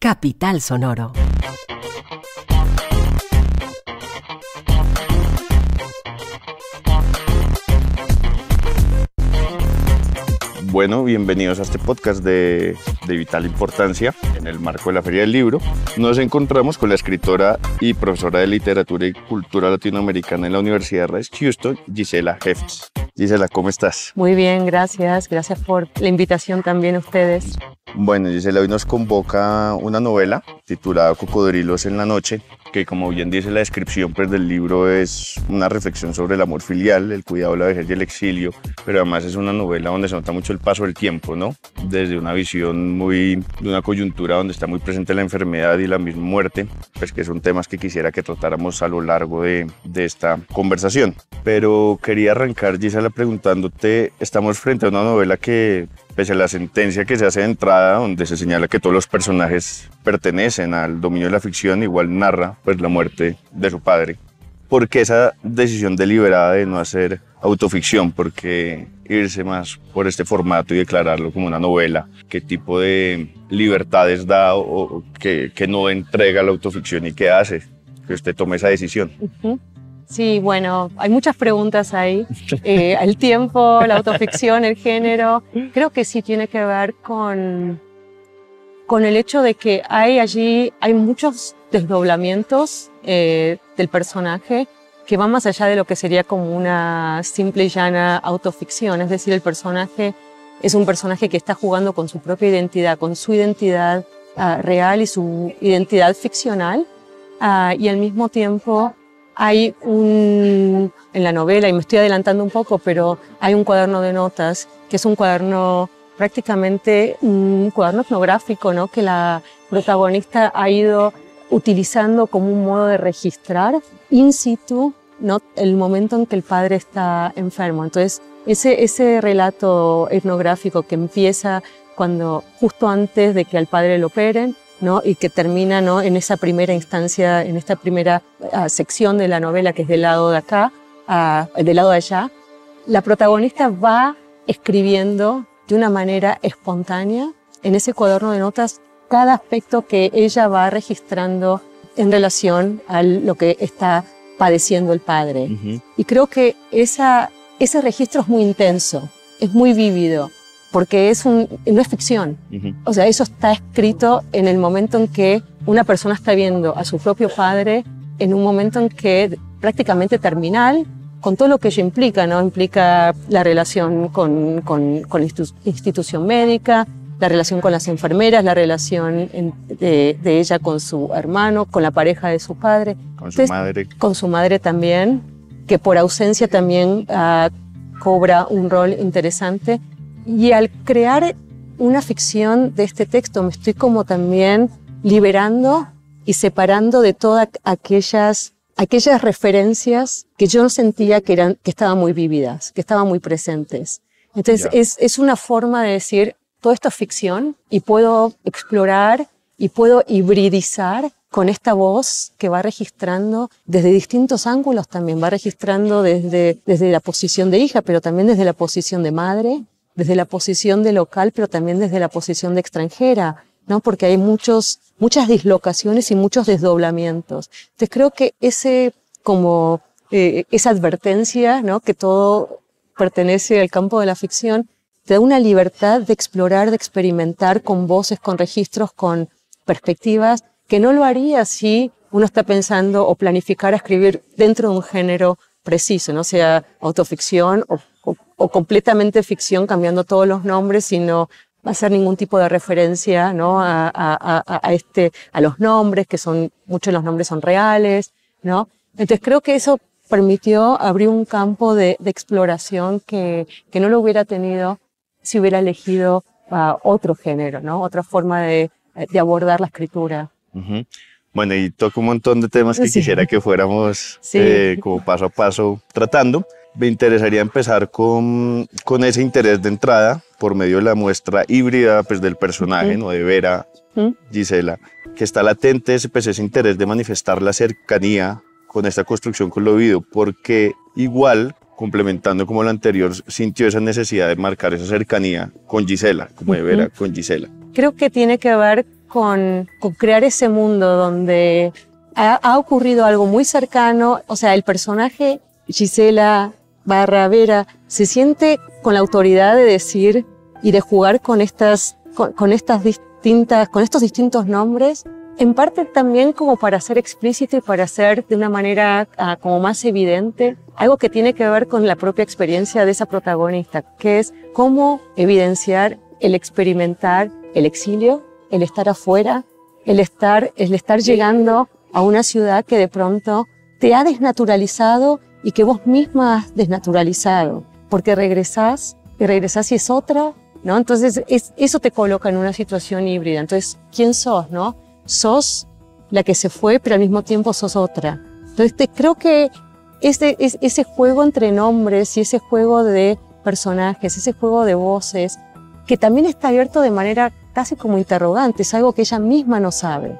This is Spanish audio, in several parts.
Capital Sonoro. Bueno, bienvenidos a este podcast de vital importancia en el marco de la Feria del Libro. Nos encontramos con la escritora y profesora de Literatura y Cultura Latinoamericana en la Universidad Rice Houston, Gisela Hefts. Gisela, ¿cómo estás? Muy bien, gracias. Gracias por la invitación también a ustedes. Bueno, Gisela, hoy nos convoca una novela titulada Cocodrilos en la noche, que como bien dice la descripción pues, del libro es una reflexión sobre el amor filial, el cuidado, la vejez y el exilio, pero además es una novela donde se nota mucho el paso del tiempo, ¿no? Desde una visión de una coyuntura donde está muy presente la enfermedad y la misma muerte, pues que son temas que quisiera que tratáramos a lo largo de esta conversación. Pero quería arrancar, Gisela, preguntándote, estamos frente a una novela que, pese a la sentencia que se hace de entrada, donde se señala que todos los personajes pertenecen al dominio de la ficción, igual narra pues, la muerte de su padre. ¿Por qué esa decisión deliberada de no hacer autoficción? ¿Por qué irse más por este formato y declararlo como una novela? ¿Qué tipo de libertades da o qué no entrega la autoficción y qué hace que usted tome esa decisión? Sí, bueno, hay muchas preguntas ahí. El tiempo, la autoficción, el género. Creo que sí tiene que ver con el hecho de que hay muchos desdoblamientos del personaje que van más allá de lo que sería como una simple y llana autoficción. Es decir, el personaje es un personaje que está jugando con su propia identidad, con su identidad real y su identidad ficcional, y al mismo tiempo hay en la novela, y me estoy adelantando un poco, pero hay un cuaderno de notas, que es un cuaderno prácticamente un cuaderno etnográfico, ¿no? Que la protagonista ha ido utilizando como un modo de registrar in situ, ¿no? El momento en que el padre está enfermo. Entonces, ese relato etnográfico que empieza justo antes de que al padre lo operen, ¿no? Y que termina, ¿no? En esa primera instancia, en esta primera sección de la novela, que es del lado de acá, del lado de allá, la protagonista va escribiendo de una manera espontánea en ese cuaderno de notas cada aspecto que ella va registrando en relación a lo que está padeciendo el padre. Uh-huh. Y creo que ese registro es muy intenso, es muy vívido, porque no es ficción. Uh-huh. O sea, eso está escrito en el momento en que una persona está viendo a su propio padre en un momento en que prácticamente terminal, con todo lo que ello implica, ¿no? Implica la relación con la institución médica, la relación con las enfermeras, la relación de ella con su hermano, con la pareja de su padre. Su madre. Con su madre también, que por ausencia también cobra un rol interesante. Y al crear una ficción de este texto me estoy como también liberando y separando de todas aquellas referencias que yo sentía que estaban muy vívidas, que estaban muy presentes. Entonces es una forma de decir, todo esto es ficción y puedo explorar y puedo hibridizar con esta voz que va registrando desde distintos ángulos también, va registrando desde la posición de hija, pero también desde la posición de madre, desde la posición de local, pero también desde la posición de extranjera, ¿no? Porque hay muchas dislocaciones y muchos desdoblamientos. Entonces creo que esa advertencia, ¿no? Que todo pertenece al campo de la ficción, te da una libertad de explorar, de experimentar con voces, con registros, con perspectivas, que no lo haría si uno está pensando o planificar a escribir dentro de un género preciso, no sea autoficción o completamente ficción, cambiando todos los nombres, sino hacer ningún tipo de referencia, ¿no? a los nombres, que muchos de los nombres son reales, ¿no? Entonces creo que eso permitió abrir un campo de exploración que no lo hubiera tenido si hubiera elegido otro género, ¿no? Otra forma de abordar la escritura. Uh-huh. Bueno, y toca un montón de temas que quisiera que fuéramos como paso a paso tratando. Me interesaría empezar con ese interés de entrada por medio de la muestra híbrida pues, del personaje, ¿no? De Vera, Gisela, que está latente ese interés de manifestar la cercanía con esta construcción con lo vivido, porque igual, complementando como lo anterior, sintió esa necesidad de marcar esa cercanía con Gisela, como de Vera con Gisela. Creo que tiene que ver con crear ese mundo donde ha ocurrido algo muy cercano. O sea, el personaje Gisela / Vera se siente con la autoridad de decir y de jugar con estos distintos nombres, en parte también como para ser explícito y para hacer de una manera como más evidente algo que tiene que ver con la propia experiencia de esa protagonista, que es cómo evidenciar el experimentar el exilio, el estar afuera, el estar llegando a una ciudad que de pronto te ha desnaturalizado y que vos misma has desnaturalizado, porque regresás y es otra, ¿no? Entonces eso te coloca en una situación híbrida. Entonces, ¿quién sos, no? Sos la que se fue, pero al mismo tiempo sos otra. Entonces creo que ese juego entre nombres y ese juego de personajes, ese juego de voces, que también está abierto de manera casi como interrogante, es algo que ella misma no sabe.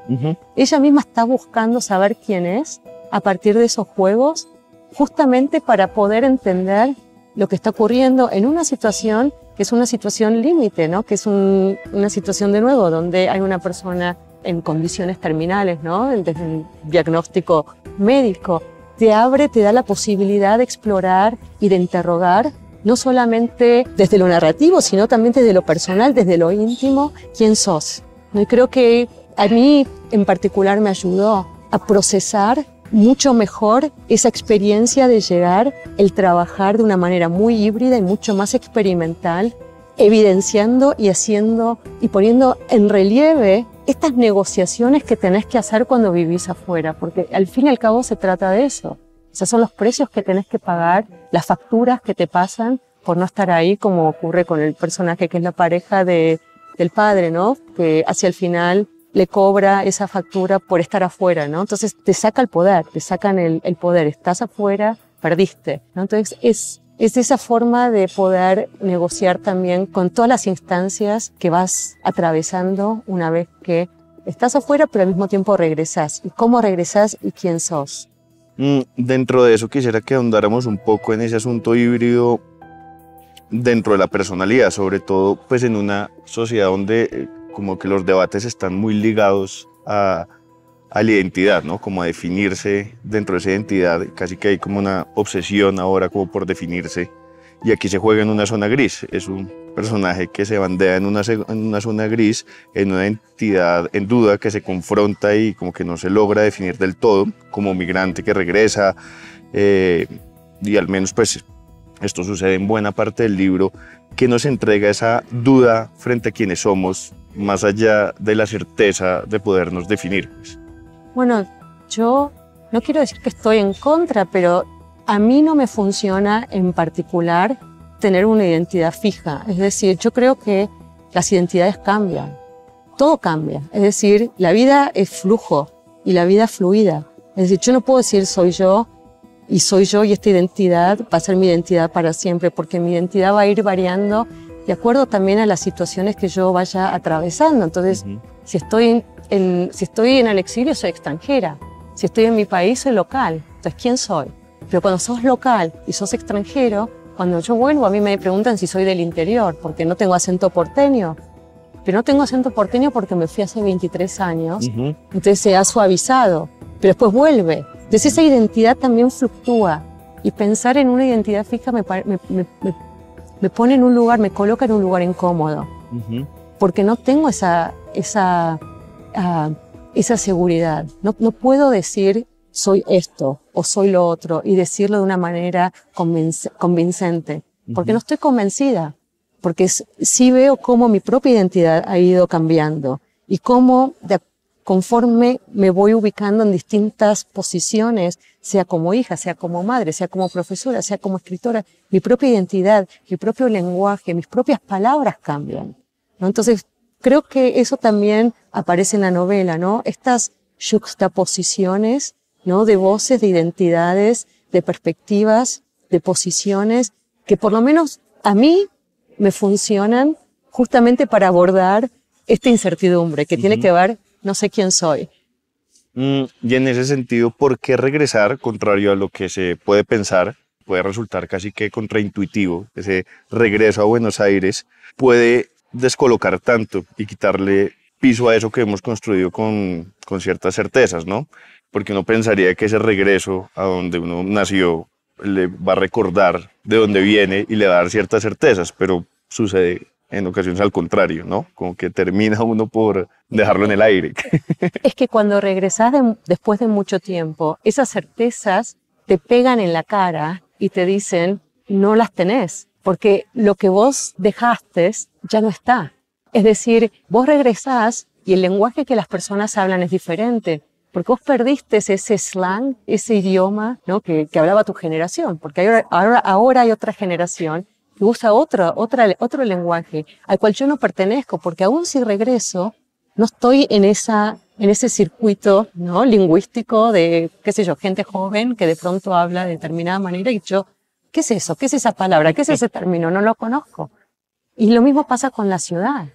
Ella misma está buscando saber quién es a partir de esos juegos, justamente para poder entender lo que está ocurriendo en una situación que es una situación límite, ¿no? Que es una situación de nuevo donde hay una persona en condiciones terminales, ¿no? Desde el diagnóstico médico, te da la posibilidad de explorar y de interrogar, no solamente desde lo narrativo, sino también desde lo personal, desde lo íntimo, quién sos, ¿no? Y creo que a mí en particular me ayudó a procesar mucho mejor esa experiencia de llegar, el trabajar de una manera muy híbrida y mucho más experimental, evidenciando y haciendo y poniendo en relieve estas negociaciones que tenés que hacer cuando vivís afuera, porque al fin y al cabo se trata de eso. O sea, son los precios que tenés que pagar, las facturas que te pasan por no estar ahí, como ocurre con el personaje que es la pareja del padre, ¿no? Que hacia el final le cobra esa factura por estar afuera, ¿no? Entonces te saca el poder, te sacan el poder. Estás afuera, perdiste, ¿no? Entonces es esa forma de poder negociar también con todas las instancias que vas atravesando una vez que estás afuera, pero al mismo tiempo regresás. ¿Y cómo regresás y quién sos? Dentro de eso quisiera que ahondáramos un poco en ese asunto híbrido dentro de la personalidad, sobre todo pues en una sociedad donde como que los debates están muy ligados a la identidad, ¿no? Como a definirse dentro de esa identidad, casi que hay como una obsesión ahora como por definirse, y aquí se juega en una zona gris. Es un personaje que se bandea en una zona gris, en una entidad en duda que se confronta y como que no se logra definir del todo, como migrante que regresa, y al menos pues esto sucede en buena parte del libro, que nos entrega esa duda frente a quienes somos, más allá de la certeza de podernos definir. Bueno, yo no quiero decir que estoy en contra, pero a mí no me funciona en particular tener una identidad fija. Es decir, yo creo que las identidades cambian, todo cambia. Es decir, la vida es flujo y la vida es fluida. Es decir, yo no puedo decir soy yo y esta identidad va a ser mi identidad para siempre, porque mi identidad va a ir variando de acuerdo también a las situaciones que yo vaya atravesando. Entonces, si estoy en el exilio, soy extranjera. Si estoy en mi país, soy local. Entonces, ¿quién soy? Pero cuando sos local y sos extranjero, cuando yo vuelvo, a mí me preguntan si soy del interior, porque no tengo acento porteño. Pero no tengo acento porteño porque me fui hace 23 años. Entonces se ha suavizado, pero después vuelve. Entonces esa identidad también fluctúa. Y pensar en una identidad fija me pone en un lugar, me coloca en un lugar incómodo. Porque no tengo esa seguridad. No puedo decir soy esto o soy lo otro y decirlo de una manera convincente. Porque no estoy convencida. Porque sí veo cómo mi propia identidad ha ido cambiando y cómo conforme me voy ubicando en distintas posiciones, sea como hija, sea como madre, sea como profesora, sea como escritora, mi propia identidad, mi propio lenguaje, mis propias palabras cambian, ¿no? Entonces, creo que eso también aparece en la novela, ¿no? Estas juxtaposiciones, ¿no? De voces, de identidades, de perspectivas, de posiciones, que por lo menos a mí me funcionan justamente para abordar esta incertidumbre que tiene que ver, no sé quién soy. Y en ese sentido, ¿por qué regresar, contrario a lo que se puede pensar, puede resultar casi que contraintuitivo? Ese regreso a Buenos Aires puede descolocar tanto y quitarle piso a eso que hemos construido con ciertas certezas, ¿no? Porque uno pensaría que ese regreso a donde uno nació le va a recordar de dónde viene y le va a dar ciertas certezas, pero sucede en ocasiones al contrario, ¿no? Como que termina uno por dejarlo en el aire. Es que cuando regresás después de mucho tiempo, esas certezas te pegan en la cara y te dicen, no las tenés, porque lo que vos dejaste ya no está. Es decir, vos regresás y el lenguaje que las personas hablan es diferente, porque vos perdiste ese slang, ese idioma, ¿no? que hablaba tu generación, porque ahora hay otra generación que usa otro lenguaje al cual yo no pertenezco, porque aún si regreso, no estoy en ese circuito, ¿no? lingüístico de, qué sé yo, gente joven que de pronto habla de determinada manera y yo, ¿qué es eso? ¿Qué es esa palabra? ¿Qué es ese término? No lo conozco. Y lo mismo pasa con la ciudad.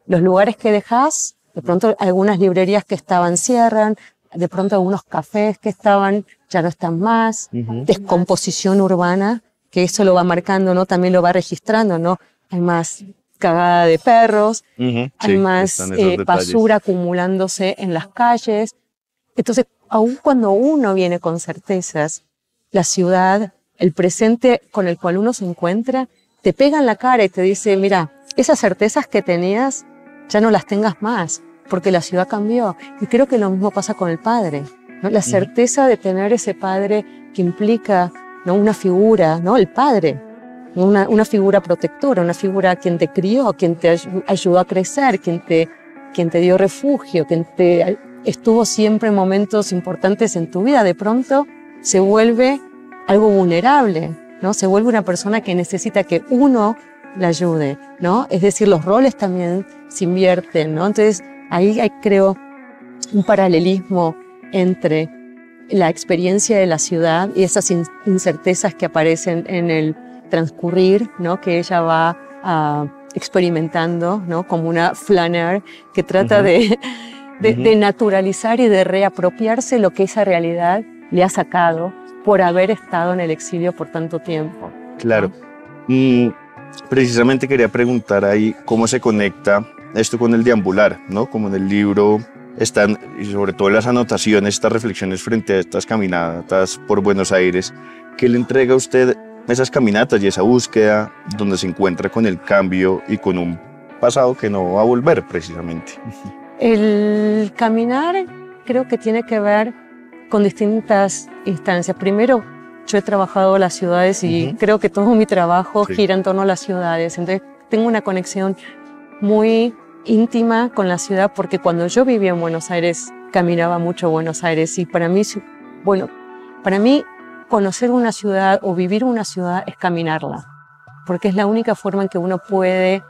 Los lugares que dejás, de pronto algunas librerías que estaban cierran, de pronto algunos cafés que estaban ya no están más, descomposición urbana, que eso lo va marcando, ¿no? También lo va registrando, ¿no? Hay más cagada de perros, hay más basura acumulándose en las calles. Entonces, aun cuando uno viene con certezas, la ciudad, el presente con el cual uno se encuentra, te pega en la cara y te dice, mira, esas certezas que tenías ya no las tengas más, porque la ciudad cambió. Y creo que lo mismo pasa con el padre, ¿no? La certeza de tener ese padre que implica, ¿no? una figura, ¿no? El padre, una figura protectora, una figura quien te crió, quien te ayudó a crecer, quien te dio refugio, quien te estuvo siempre en momentos importantes en tu vida. De pronto se vuelve algo vulnerable, ¿no? Se vuelve una persona que necesita que uno la ayude, ¿no? Es decir, los roles también se invierten, ¿no? Entonces, ahí hay, creo, un paralelismo entre la experiencia de la ciudad y esas incertezas que aparecen en el transcurrir, ¿no? Que ella va experimentando, ¿no? Como una flaneur que trata de naturalizar y de reapropiarse lo que esa realidad le ha sacado por haber estado en el exilio por tanto tiempo. Claro. Y precisamente quería preguntar ahí cómo se conecta esto con el deambular, ¿no? Como en el libro están, y sobre todo las anotaciones, estas reflexiones frente a estas caminatas por Buenos Aires, ¿qué le entrega a usted esas caminatas y esa búsqueda donde se encuentra con el cambio y con un pasado que no va a volver precisamente? El caminar creo que tiene que ver con distintas instancias. Primero, yo he trabajado en las ciudades y creo que todo mi trabajo gira en torno a las ciudades. Entonces, tengo una conexión muy íntima con la ciudad porque cuando yo vivía en Buenos Aires, caminaba mucho Buenos Aires y para mí conocer una ciudad o vivir una ciudad es caminarla, porque es la única forma en que uno puede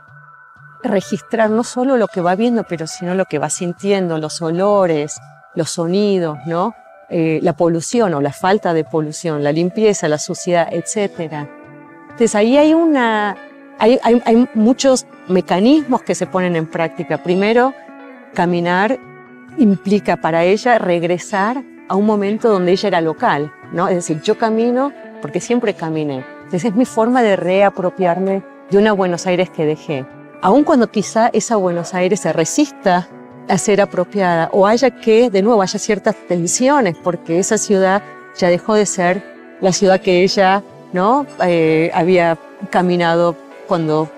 registrar no solo lo que va viendo, pero sino lo que va sintiendo, los olores, los sonidos, ¿no? La polución o la falta de polución, la limpieza, la suciedad, etc. Entonces ahí hay muchos mecanismos que se ponen en práctica. Primero, caminar implica para ella regresar a un momento donde ella era local, ¿no? Es decir, yo camino porque siempre caminé. Entonces es mi forma de reapropiarme de una Buenos Aires que dejé. Aun cuando quizá esa Buenos Aires se resista a ser apropiada o haya ciertas tensiones porque esa ciudad ya dejó de ser la ciudad que ella, ¿no? había caminado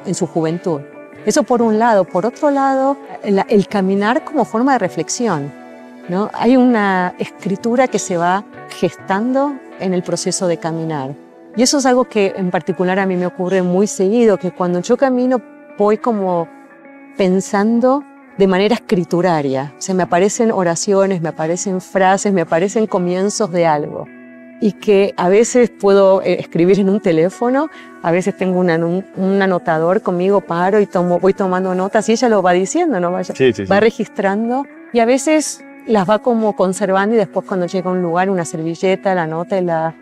en su juventud. Eso por un lado. Por otro lado, el caminar como forma de reflexión, ¿no? Hay una escritura que se va gestando en el proceso de caminar. Y eso es algo que en particular a mí me ocurre muy seguido, que cuando yo camino voy como pensando de manera escrituraria. O sea, me aparecen oraciones, me aparecen frases, me aparecen comienzos de algo. Y que a veces puedo escribir en un teléfono, a veces tengo un anotador conmigo, paro y voy tomando notas y ella lo va diciendo, ¿no? Va registrando y a veces las va como conservando y después cuando llega a un lugar, una servilleta, la nota y la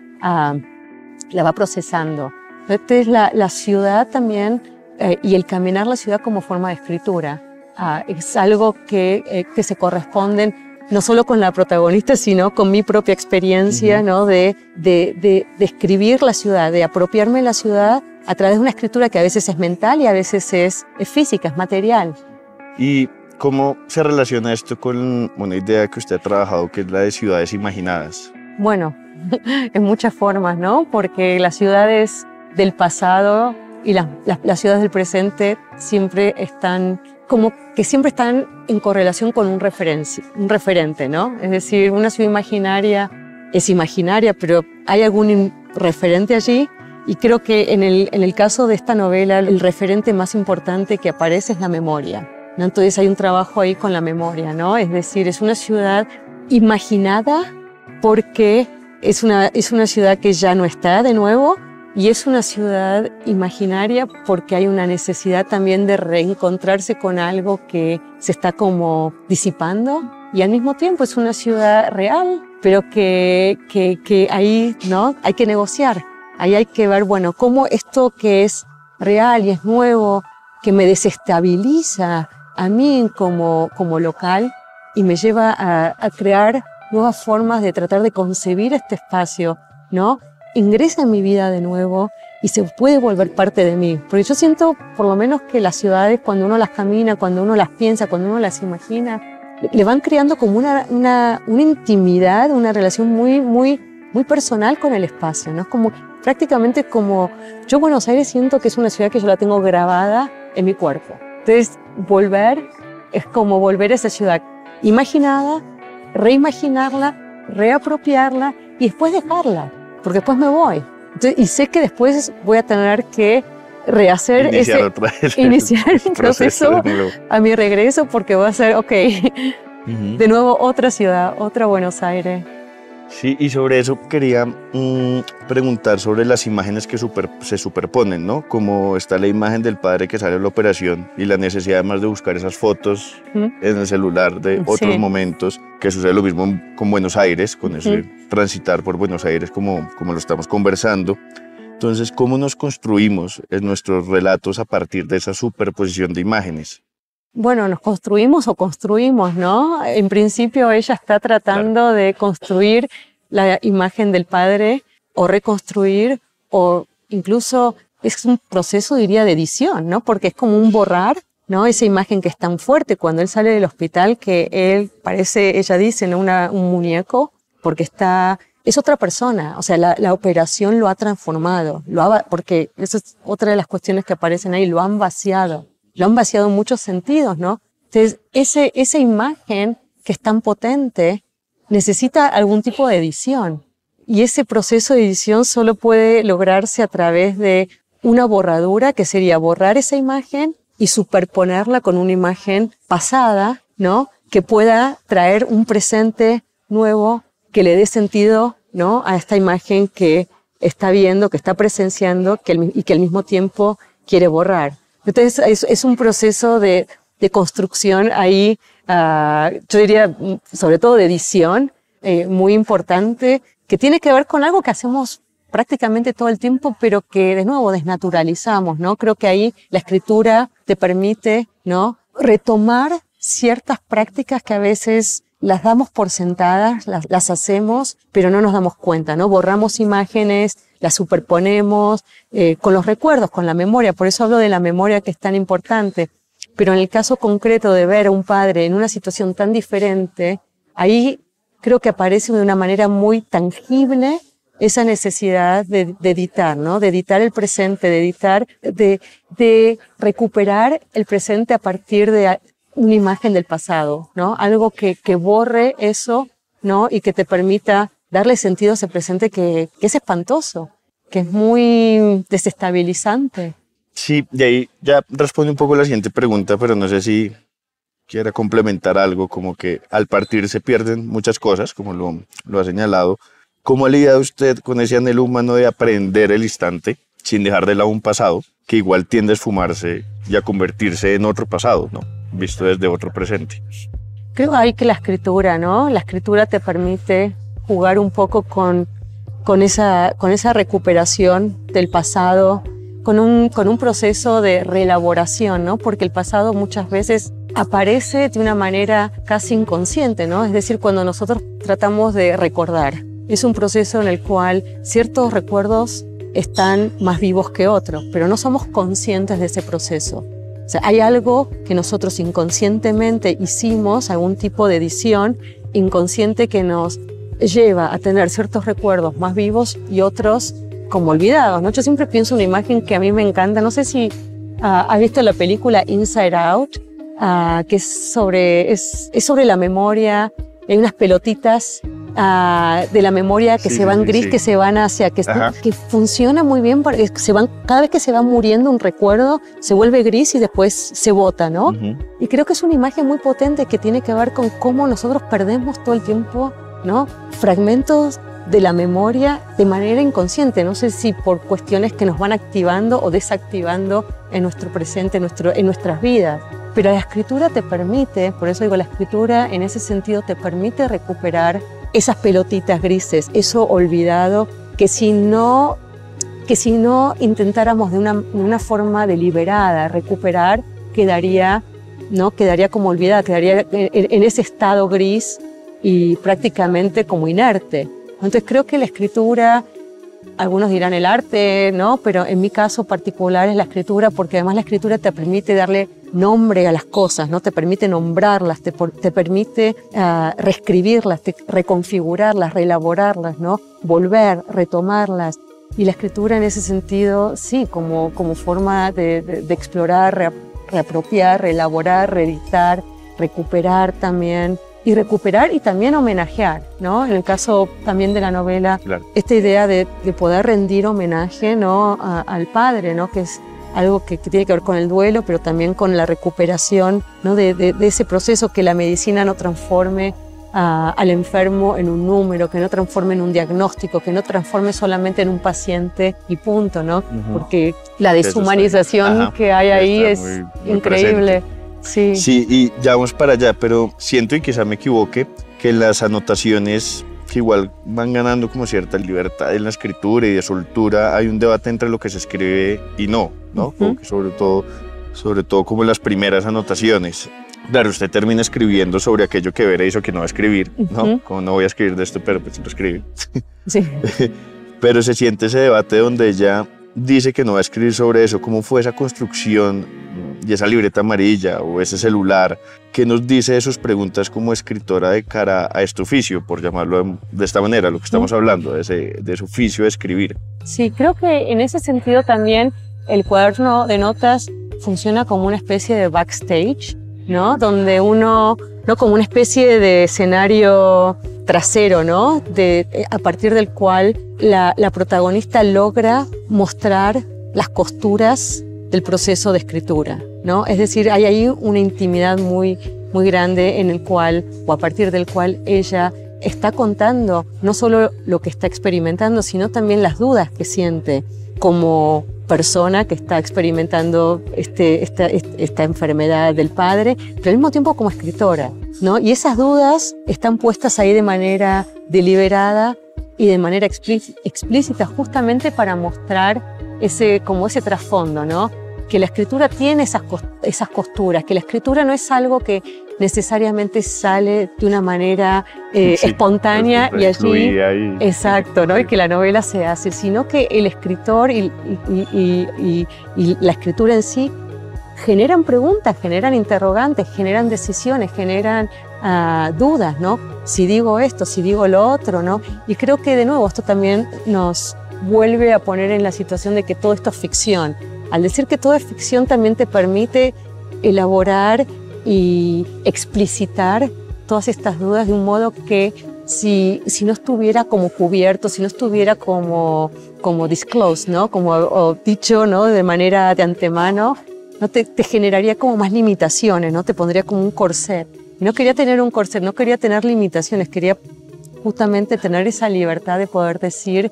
va procesando. Entonces la ciudad también y el caminar la ciudad como forma de escritura es algo que se corresponden no solo con la protagonista, sino con mi propia experiencia, ¿no? de escribir la ciudad, de apropiarme de la ciudad a través de una escritura que a veces es mental y a veces es física, es material. Y ¿Cómo se relaciona esto con una idea que usted ha trabajado, que es la de ciudades imaginadas? Bueno, en muchas formas, ¿no? Porque las ciudades del pasado y las ciudades del presente siempre están en correlación con un referente, ¿no? Es decir, una ciudad imaginaria es imaginaria, pero hay algún referente allí, y creo que en el caso de esta novela el referente más importante que aparece es la memoria, ¿no? Entonces hay un trabajo ahí con la memoria, ¿no? Es decir, es una ciudad imaginada porque es una ciudad que ya no está de nuevo, y es una ciudad imaginaria porque hay una necesidad también de reencontrarse con algo que se está como disipando, y al mismo tiempo es una ciudad real, pero que ahí, ¿no? Hay que negociar. Ahí hay que ver, bueno, cómo esto que es real y es nuevo, que me desestabiliza a mí como local y me lleva a crear nuevas formas de tratar de concebir este espacio, ¿no? Ingresa en mi vida de nuevo y se puede volver parte de mí. Porque yo siento, por lo menos, que las ciudades, cuando uno las camina, cuando uno las piensa, cuando uno las imagina, le van creando como una intimidad, una relación muy personal con el espacio, ¿no? Es como prácticamente como yo Buenos Aires siento que es una ciudad que yo la tengo grabada en mi cuerpo. Entonces, volver es como volver a esa ciudad imaginada, reimaginarla, reapropiarla y después dejarla, porque después me voy. Entonces, y sé que después voy a tener que rehacer iniciar un proceso a mi regreso, porque va a ser, de nuevo otra ciudad, otra Buenos Aires. Sí, y sobre eso quería preguntar sobre las imágenes que se superponen, ¿no? Como está la imagen del padre que sale a la operación y la necesidad además de buscar esas fotos en el celular de otros momentos, que sucede lo mismo con Buenos Aires, con ese transitar por Buenos Aires como lo estamos conversando. Entonces, ¿cómo nos construimos en nuestros relatos a partir de esa superposición de imágenes? Bueno, nos construimos, ¿no? En principio ella está tratando de construir la imagen del padre o reconstruir, o incluso es un proceso, diría, de edición, ¿no? Porque es como un borrar, ¿no? Esa imagen que es tan fuerte cuando él sale del hospital, que él parece, ella dice, ¿no? Un muñeco, porque es otra persona. O sea, la operación lo ha transformado, porque esa es otra de las cuestiones que aparecen ahí, lo han vaciado en muchos sentidos, ¿no? Entonces, esa imagen que es tan potente necesita algún tipo de edición. Y ese proceso de edición solo puede lograrse a través de una borradura, que sería borrar esa imagen y superponerla con una imagen pasada, ¿no? Que pueda traer un presente nuevo que le dé sentido, ¿no? A esta imagen que está viendo, que está presenciando y que al mismo tiempo quiere borrar. Entonces es un proceso de construcción ahí, yo diría sobre todo de edición, muy importante, que tiene que ver con algo que hacemos prácticamente todo el tiempo, pero que de nuevo desnaturalizamos, ¿no? Creo que ahí la escritura te permite, ¿no? Retomar ciertas prácticas que a veces las damos por sentadas, las hacemos, pero no nos damos cuenta, ¿no? Borramos imágenes, las superponemos con los recuerdos, con la memoria. Por eso hablo de la memoria, que es tan importante. Pero en el caso concreto de ver a un padre en una situación tan diferente, ahí creo que aparece de una manera muy tangible esa necesidad de editar, ¿no? De editar el presente, de recuperar el presente a partir de una imagen del pasado, ¿no? Algo que borre eso, ¿no? Y que te permita darle sentido a ese presente que es espantoso, que es muy desestabilizante. Sí, de ahí ya responde un poco la siguiente pregunta, pero no sé si quiera complementar algo, como que al partir se pierden muchas cosas, como lo ha señalado. ¿Cómo ha lidiado usted con ese anhelo humano de aprender el instante sin dejar de lado un pasado que igual tiende a esfumarse y a convertirse en otro pasado, ¿no? Visto desde otro presente? Creo ahí que la escritura, ¿no? La escritura te permite jugar un poco con esa recuperación del pasado, con un proceso de reelaboración, ¿no? Porque el pasado muchas veces aparece de una manera casi inconsciente, ¿no? Es decir, cuando nosotros tratamos de recordar, es un proceso en el cual ciertos recuerdos están más vivos que otros, pero no somos conscientes de ese proceso. O sea, hay algo que nosotros inconscientemente hicimos, algún tipo de edición inconsciente que nos lleva a tener ciertos recuerdos más vivos y otros como olvidados, ¿no? Yo siempre pienso una imagen que a mí me encanta, no sé si has visto la película Inside Out, que es sobre la memoria. Hay unas pelotitas de la memoria que se van gris, que se van hacia, que funciona muy bien, porque cada vez que se va muriendo un recuerdo, se vuelve gris y después se bota, ¿no? Y creo que es una imagen muy potente que tiene que ver con cómo nosotros perdemos todo el tiempo, ¿no? Fragmentos de la memoria de manera inconsciente, no sé si por cuestiones que nos van activando o desactivando en nuestro presente, en nuestras vidas. Pero la escritura te permite, por eso digo, la escritura en ese sentido te permite recuperar esas pelotitas grises, eso olvidado, que si no intentáramos de una forma deliberada recuperar, quedaría como olvidada, quedaría en ese estado gris y prácticamente como inerte. Entonces creo que la escritura, algunos dirán el arte, ¿no? Pero en mi caso particular es la escritura, porque además la escritura te permite darle nombre a las cosas, ¿no? Te permite nombrarlas, te permite reescribirlas, reconfigurarlas, reelaborarlas, ¿no? Volver, retomarlas. Y la escritura en ese sentido, sí, como forma de explorar, reapropiar, reelaborar, reeditar, recuperar también. Y recuperar y también homenajear, ¿no? En el caso también de la novela, claro, esta idea de poder rendir homenaje, ¿no? al padre, ¿no? Que es algo que tiene que ver con el duelo, pero también con la recuperación, ¿no? de ese proceso, que la medicina no transforme al enfermo en un número, que no transforme en un diagnóstico, que no transforme solamente en un paciente y punto, ¿no? Porque la deshumanización que hay ahí es muy increíble. Presente. Sí. Sí, y ya vamos para allá, pero siento, y quizá me equivoque, que las anotaciones que igual van ganando como cierta libertad en la escritura y de soltura, hay un debate entre lo que se escribe y no, como que sobre todo como las primeras anotaciones. Claro, usted termina escribiendo sobre aquello que Vera hizo que no va a escribir, ¿no? Como no voy a escribir de esto, pero pues lo escribe. Sí. Pero se siente ese debate donde ella dice que no va a escribir sobre eso. ¿Cómo fue esa construcción y esa libreta amarilla o ese celular? ¿Qué nos dice de sus preguntas como escritora de cara a este oficio, por llamarlo de esta manera, lo que estamos hablando, de su oficio de escribir? Sí, creo que en ese sentido también el cuaderno de notas funciona como una especie de backstage, ¿no? Donde uno, ¿no? Como una especie de escenario trasero, ¿no? A partir del cual la protagonista logra mostrar las costuras del proceso de escritura, ¿no? Es decir, hay ahí una intimidad muy, muy grande en el cual, o a partir del cual ella está contando no solo lo que está experimentando, sino también las dudas que siente como persona que está experimentando esta enfermedad del padre, pero al mismo tiempo como escritora, ¿no? Y esas dudas están puestas ahí de manera deliberada y de manera explícita, justamente para mostrar ese trasfondo, ¿no? Que la escritura tiene esas costuras, que la escritura no es algo que necesariamente sale de una manera espontánea y allí, exacto, ¿no? Y que la novela se hace, sino que el escritor y la escritura en sí generan preguntas, generan interrogantes, generan decisiones, generan dudas, ¿no? Si digo esto, si digo lo otro, ¿no? Y creo que de nuevo esto también nos vuelve a poner en la situación de que todo esto es ficción. Al decir que todo es ficción también te permite elaborar y explicitar todas estas dudas de un modo que si no estuviera como cubierto, si no estuviera como disclosed, ¿no? Como dicho, ¿no? De manera de antemano, ¿no? Te generaría como más limitaciones, ¿no? Te pondría como un corset. Y no quería tener un corset, no quería tener limitaciones, quería justamente tener esa libertad de poder decir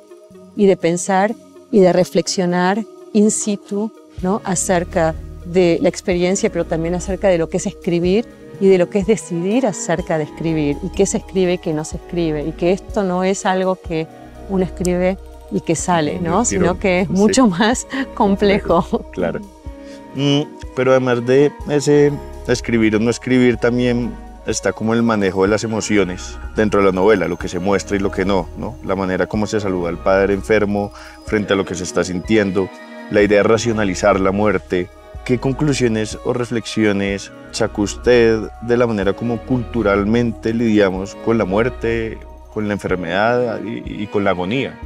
y de pensar y de reflexionar in situ, ¿no? Acerca de la experiencia, pero también acerca de lo que es escribir y de lo que es decidir acerca de escribir, y qué se escribe y qué no se escribe, y que esto no es algo que uno escribe y que sale, ¿no? Sino que es mucho más complejo. Claro. Pero además de ese escribir o no escribir, también está como el manejo de las emociones dentro de la novela, lo que se muestra y lo que no, ¿no? La manera como se saluda al padre enfermo frente a lo que se está sintiendo, la idea de racionalizar la muerte, ¿qué conclusiones o reflexiones saca usted de la manera como culturalmente lidiamos con la muerte, con la enfermedad y con la agonía?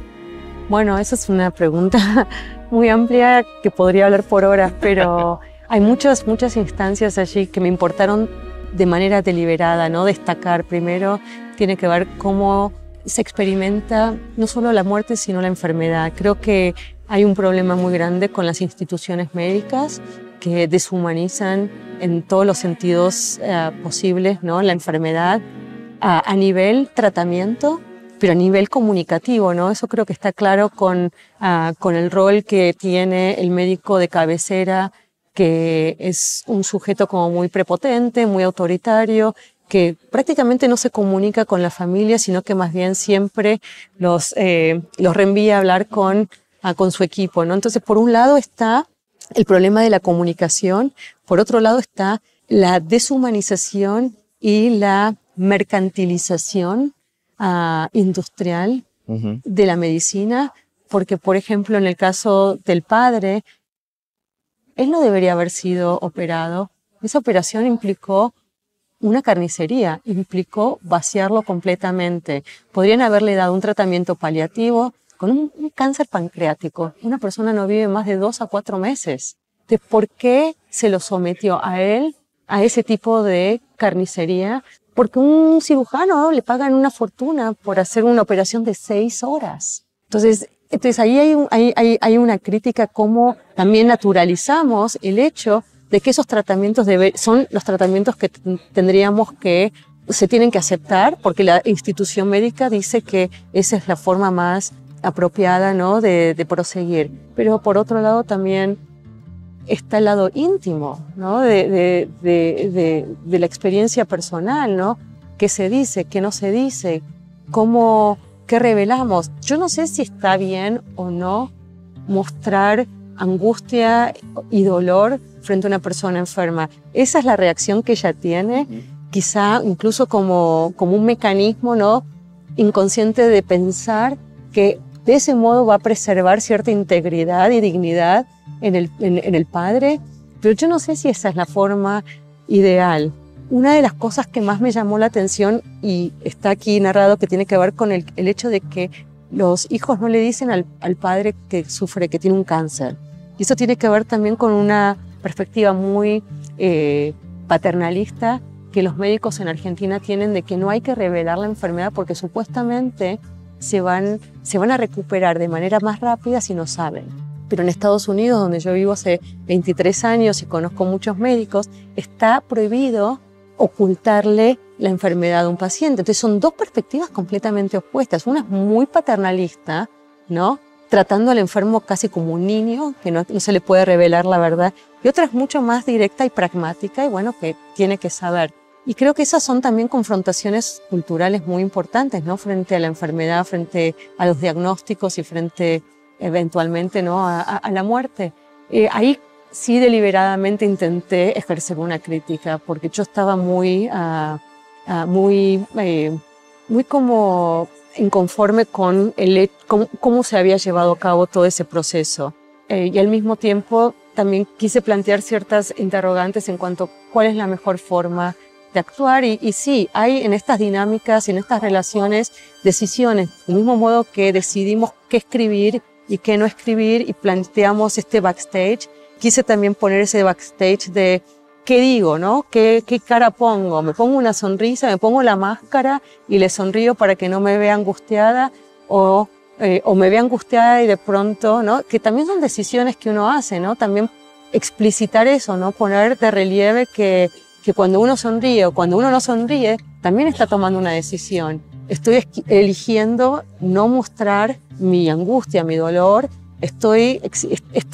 Bueno, esa es una pregunta muy amplia que podría hablar por horas, pero hay muchas instancias allí que me importaron de manera deliberada, ¿no? Destacar primero tiene que ver cómo se experimenta no solo la muerte, sino la enfermedad. Creo que hay un problema muy grande con las instituciones médicas que deshumanizan en todos los sentidos posibles, ¿no? La enfermedad a nivel tratamiento, pero a nivel comunicativo, ¿no? Eso creo que está claro con el rol que tiene el médico de cabecera, que es un sujeto como muy prepotente, muy autoritario, que prácticamente no se comunica con la familia, sino que más bien siempre los reenvía a hablar con su equipo, ¿no? Entonces, por un lado está el problema de la comunicación, por otro lado está la deshumanización y la mercantilización industrial de la medicina, porque, por ejemplo, en el caso del padre, él no debería haber sido operado. Esa operación implicó una carnicería, implicó vaciarlo completamente. Podrían haberle dado un tratamiento paliativo con un cáncer pancreático. Una persona no vive más de 2 a 4 meses. ¿De por qué se lo sometió a él a ese tipo de carnicería? Porque un cirujano le pagan una fortuna por hacer una operación de 6 horas. Entonces ahí hay una crítica cómo también naturalizamos el hecho de que esos tratamientos son los tratamientos que se tienen que aceptar, porque la institución médica dice que esa es la forma más apropiada, ¿no? de proseguir. Pero por otro lado también está el lado íntimo, ¿no? de la experiencia personal, ¿no? ¿Qué se dice? ¿Qué no se dice? ¿Qué revelamos? Yo no sé si está bien o no mostrar angustia y dolor frente a una persona enferma. Esa es la reacción que ella tiene, quizá incluso como un mecanismo, ¿no? inconsciente de pensar que de ese modo va a preservar cierta integridad y dignidad en el padre, pero yo no sé si esa es la forma ideal. Una de las cosas que más me llamó la atención, y está aquí narrado, que tiene que ver con el hecho de que los hijos no le dicen al padre que sufre, que tiene un cáncer. Y eso tiene que ver también con una perspectiva muy paternalista que los médicos en Argentina tienen, de que no hay que revelar la enfermedad porque supuestamente se van a recuperar de manera más rápida si no saben. Pero en Estados Unidos, donde yo vivo hace 23 años y conozco muchos médicos, está prohibido ocultarle la enfermedad a un paciente. Entonces son dos perspectivas completamente opuestas. Una es muy paternalista, ¿no? Tratando al enfermo casi como un niño, que no se le puede revelar la verdad. Y otra es mucho más directa y pragmática, y bueno, que tiene que saber. Y creo que esas son también confrontaciones culturales muy importantes, ¿no? Frente a la enfermedad, frente a los diagnósticos y frente eventualmente, ¿no? a la muerte. Ahí sí deliberadamente intenté ejercer una crítica, porque yo estaba muy como inconforme con cómo se había llevado a cabo todo ese proceso. Y al mismo tiempo también quise plantear ciertas interrogantes en cuanto a cuál es la mejor forma de actuar. Y sí, hay en estas dinámicas, en estas relaciones, decisiones, del mismo modo que decidimos qué escribir y qué no escribir y planteamos este backstage. Quise también poner ese backstage de qué digo, ¿no? ¿Qué cara pongo? ¿Me pongo una sonrisa? ¿Me pongo la máscara y le sonrío para que no me vea angustiada? ¿O me vea angustiada y de pronto, ¿no? Que también son decisiones que uno hace, ¿no? También explicitar eso, ¿no? Poner de relieve que cuando uno sonríe o cuando uno no sonríe, también está tomando una decisión. Estoy eligiendo no mostrar mi angustia, mi dolor. Estoy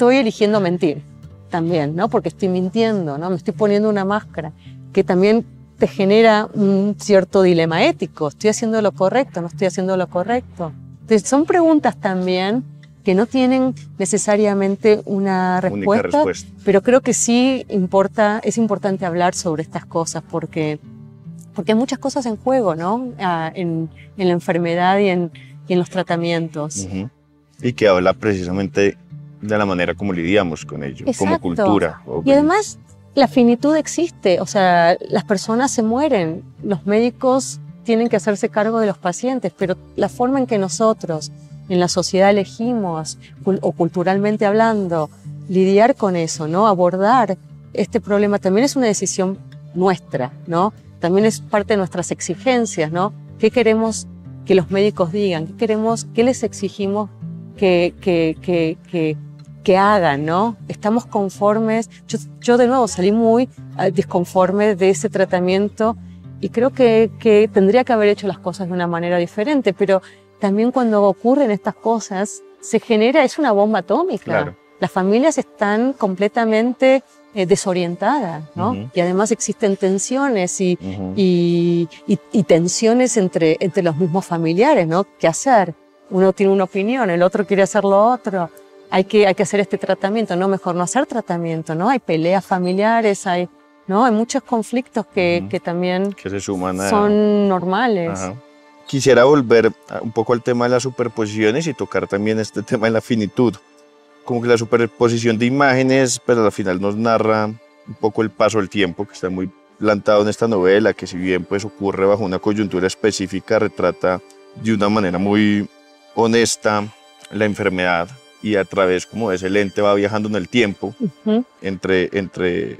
eligiendo mentir también, ¿no? Porque estoy mintiendo, ¿no? Me estoy poniendo una máscara que también te genera un cierto dilema ético. ¿Estoy haciendo lo correcto? ¿No estoy haciendo lo correcto? Entonces, son preguntas también que no tienen necesariamente una respuesta, pero creo que sí es importante hablar sobre estas cosas porque hay muchas cosas en juego, ¿no? En la enfermedad y en los tratamientos. Y que habla precisamente de la manera como lidiamos con ello, como Exacto. cultura. Y además la finitud existe, o sea, las personas se mueren, los médicos tienen que hacerse cargo de los pacientes, pero la forma en que nosotros en la sociedad elegimos, o culturalmente hablando, lidiar con eso, ¿no? Abordar este problema también es una decisión nuestra, ¿no? También es parte de nuestras exigencias, ¿no? ¿Qué queremos que los médicos digan? ¿Qué les exigimos que hagan, ¿no? Estamos conformes. Yo de nuevo salí muy disconforme de ese tratamiento y creo que tendría que haber hecho las cosas de una manera diferente, pero también cuando ocurren estas cosas se genera, es una bomba atómica. Claro. Las familias están completamente desorientadas, ¿no? Y además existen tensiones y tensiones entre los mismos familiares, ¿no? ¿Qué hacer? Uno tiene una opinión, el otro quiere hacer lo otro. Hay que hacer este tratamiento, no, mejor no hacer tratamiento, ¿no? Hay peleas familiares, hay muchos conflictos que también que se suman son normales. Ajá. Quisiera volver un poco al tema de las superposiciones y tocar también este tema de la finitud. Como que la superposición de imágenes, pero al final nos narra un poco el paso del tiempo, que está muy plantado en esta novela, que si bien pues ocurre bajo una coyuntura específica, retrata de una manera muy honesta la enfermedad y a través como de ese lente va viajando en el tiempo entre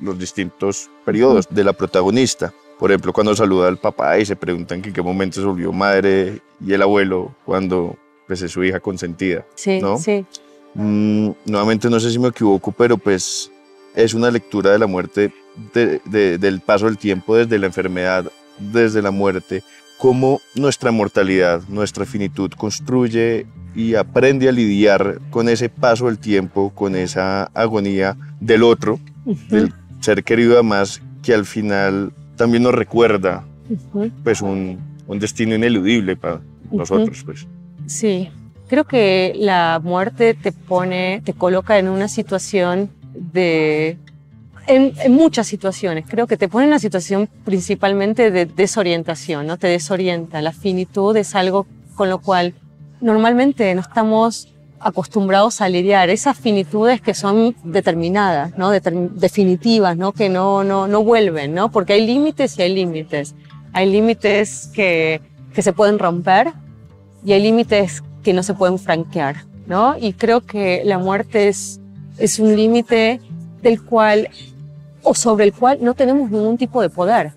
los distintos periodos de la protagonista. Por ejemplo, cuando saluda al papá y se preguntan que en qué momento se volvió madre, y el abuelo cuando pues, es su hija consentida. Sí, ¿no? sí. Nuevamente no sé si me equivoco, pero pues es una lectura de la muerte, del paso del tiempo desde la enfermedad, desde la muerte, cómo nuestra mortalidad, nuestra finitud construye y aprende a lidiar con ese paso del tiempo, con esa agonía del otro, del ser querido además, que al final también nos recuerda pues un destino ineludible para nosotros. Pues. Sí, creo que la muerte te coloca en una situación en muchas situaciones, creo que te pone en una situación principalmente de desorientación, ¿no? Te desorienta. La finitud es algo con lo cual normalmente no estamos acostumbrados a lidiar. Esas finitudes que son determinadas, ¿no? Definitivas, ¿no? Que no vuelven, ¿no? Porque hay límites y hay límites. Hay límites que se pueden romper y hay límites que no se pueden franquear, ¿no? Y creo que la muerte es un límite del cual o sobre el cual no tenemos ningún tipo de poder,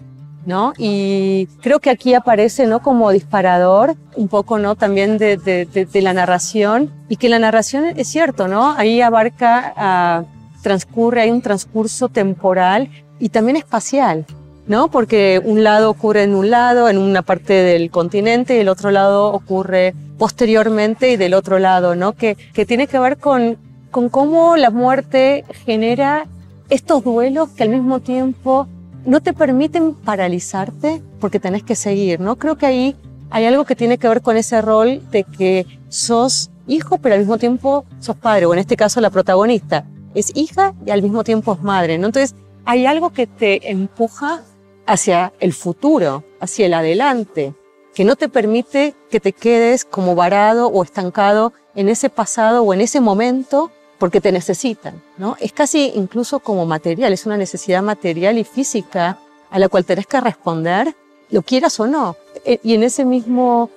¿no? Y creo que aquí aparece, ¿no? Como disparador un poco, ¿no? También de la narración, y que la narración es cierto, ¿no? Ahí abarca, transcurre, hay un transcurso temporal y también espacial, ¿no? Porque un lado ocurre en un lado, en una parte del continente, y el otro lado ocurre posteriormente y del otro lado, ¿no? Que tiene que ver con cómo la muerte genera estos duelos que al mismo tiempo no te permiten paralizarte porque tenés que seguir, ¿no? Creo que ahí hay algo que tiene que ver con ese rol de que sos hijo, pero al mismo tiempo sos padre, o en este caso la protagonista es hija y al mismo tiempo es madre, ¿no? Entonces hay algo que te empuja hacia el futuro, hacia el adelante, que no te permite que te quedes como varado o estancado en ese pasado o en ese momento, porque te necesitan, ¿no? Es casi incluso como material, es una necesidad material y física a la cual tenés que responder, lo quieras o no. Y en ese mismo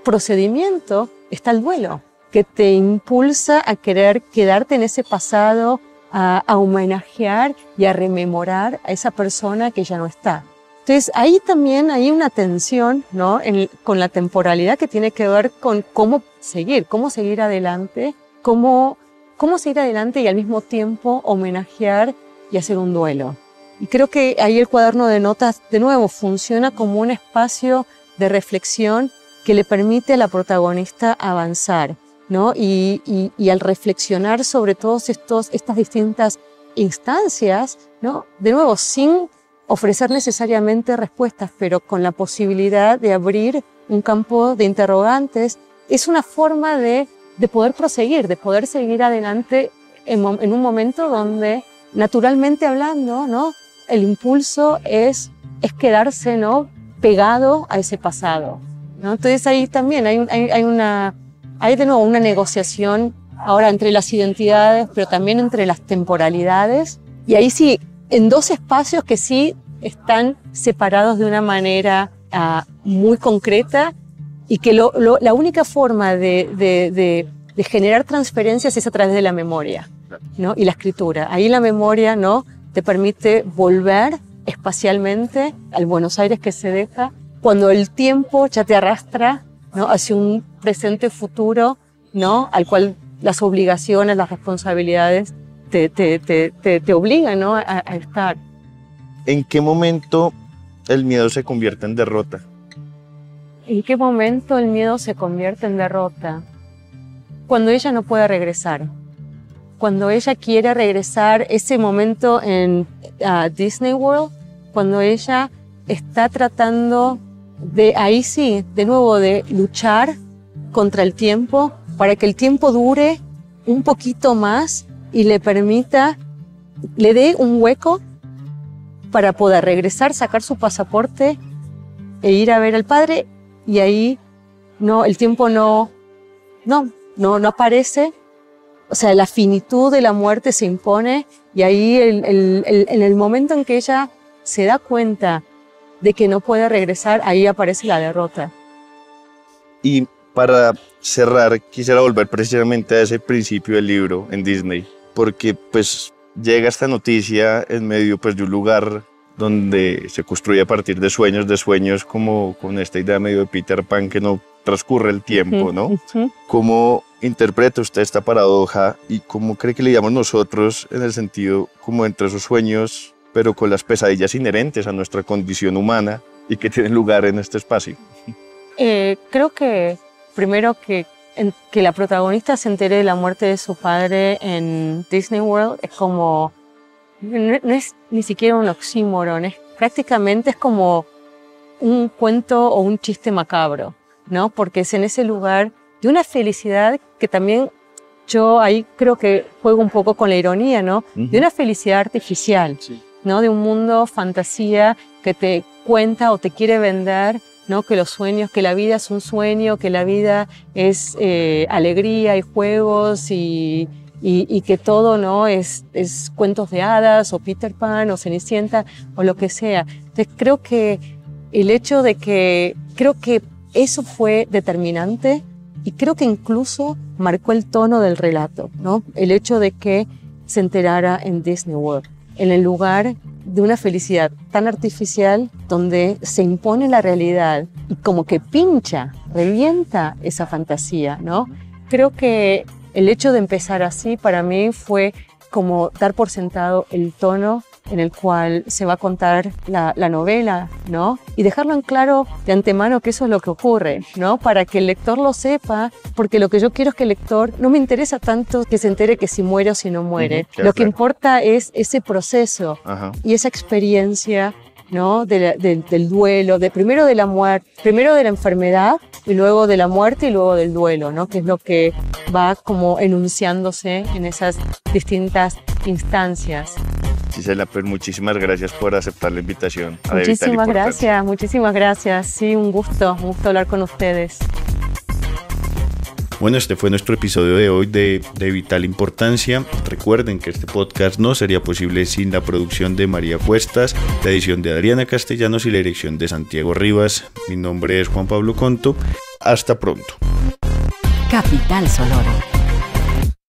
procedimiento está el duelo, que te impulsa a querer quedarte en ese pasado, a homenajear y a rememorar a esa persona que ya no está. Entonces ahí también hay una tensión, ¿no? Con la temporalidad que tiene que ver con cómo seguir adelante, cómo seguir adelante y al mismo tiempo homenajear y hacer un duelo. Y creo que ahí el cuaderno de notas, de nuevo, funciona como un espacio de reflexión que le permite a la protagonista avanzar, ¿no? Y al reflexionar sobre todas estas distintas instancias, ¿no? De nuevo, sin ofrecer necesariamente respuestas, pero con la posibilidad de abrir un campo de interrogantes, es una forma de poder proseguir, de poder seguir adelante en un momento donde, naturalmente hablando, ¿no? El impulso es quedarse, ¿no? Pegado a ese pasado, ¿no? Entonces ahí también hay de nuevo una negociación ahora entre las identidades, pero también entre las temporalidades. Y ahí sí, en dos espacios que sí están separados de una manera muy concreta y que la única forma de generar transferencias es a través de la memoria, ¿no? Y la escritura. Ahí la memoria, ¿no?, te permite volver espacialmente al Buenos Aires que se deja cuando el tiempo ya te arrastra, ¿no?, hacia un presente futuro, ¿no?, al cual las obligaciones, las responsabilidades te obligan, ¿no?, a estar. ¿En qué momento el miedo se convierte en derrota? ¿En qué momento el miedo se convierte en derrota? Cuando ella no puede regresar. Cuando ella quiere regresar, ese momento en Disney World, cuando ella está tratando de, ahí sí, de nuevo, de luchar contra el tiempo para que el tiempo dure un poquito más y le permita, le dé un hueco para poder regresar, sacar su pasaporte e ir a ver al padre, y ahí no, el tiempo no aparece. O sea, la finitud de la muerte se impone, y ahí en el momento en que ella se da cuenta de que no puede regresar, ahí aparece la derrota. Y para cerrar, quisiera volver precisamente a ese principio del libro en Disney, porque pues llega esta noticia en medio pues de un lugar donde se construye a partir de sueños, como con esta idea medio de Peter Pan que no transcurre el tiempo, ¿no? ¿Cómo interpreta usted esta paradoja y cómo cree que le llamamos nosotros en el sentido como entre esos sueños, pero con las pesadillas inherentes a nuestra condición humana y que tienen lugar en este espacio? Creo que primero que la protagonista se entere de la muerte de su padre en Disney World es como, no es ni siquiera un oxímoron, prácticamente es como un cuento o un chiste macabro, ¿no? Porque es en ese lugar de una felicidad que también yo ahí creo que juego un poco con la ironía, ¿no? De una felicidad artificial, ¿no? De un mundo fantasía que te cuenta o te quiere vender, ¿no? Que los sueños, que la vida es un sueño, que la vida es alegría y juegos y que todo, ¿no?, es cuentos de hadas o Peter Pan o Cenicienta o lo que sea. Entonces creo que el hecho de que, creo que eso fue determinante y creo que incluso marcó el tono del relato, ¿no? El hecho de que se enterara en Disney World, en el lugar de una felicidad tan artificial donde se impone la realidad y como que pincha, revienta esa fantasía, ¿no? Creo que el hecho de empezar así para mí fue como dar por sentado el tono en el cual se va a contar la novela, ¿no? Y dejarlo en claro de antemano que eso es lo que ocurre, ¿no? Para que el lector lo sepa, porque lo que yo quiero es que el lector, no me interesa tanto que se entere que si muere o si no muere. Lo que importa es ese proceso y esa experiencia, ¿no? Del duelo, primero de la muerte, primero de la enfermedad y luego de la muerte y luego del duelo, ¿no? Que es lo que va como enunciándose en esas distintas instancias. Gisela, pues muchísimas gracias por aceptar la invitación a De Vital Importancia. Muchísimas gracias. Sí, un gusto hablar con ustedes. Bueno, este fue nuestro episodio de hoy de Vital Importancia. Recuerden que este podcast no sería posible sin la producción de María Cuestas, la edición de Adriana Castellanos y la dirección de Santiago Rivas. Mi nombre es Juan Pablo Conto. Hasta pronto. Capital Sonoro.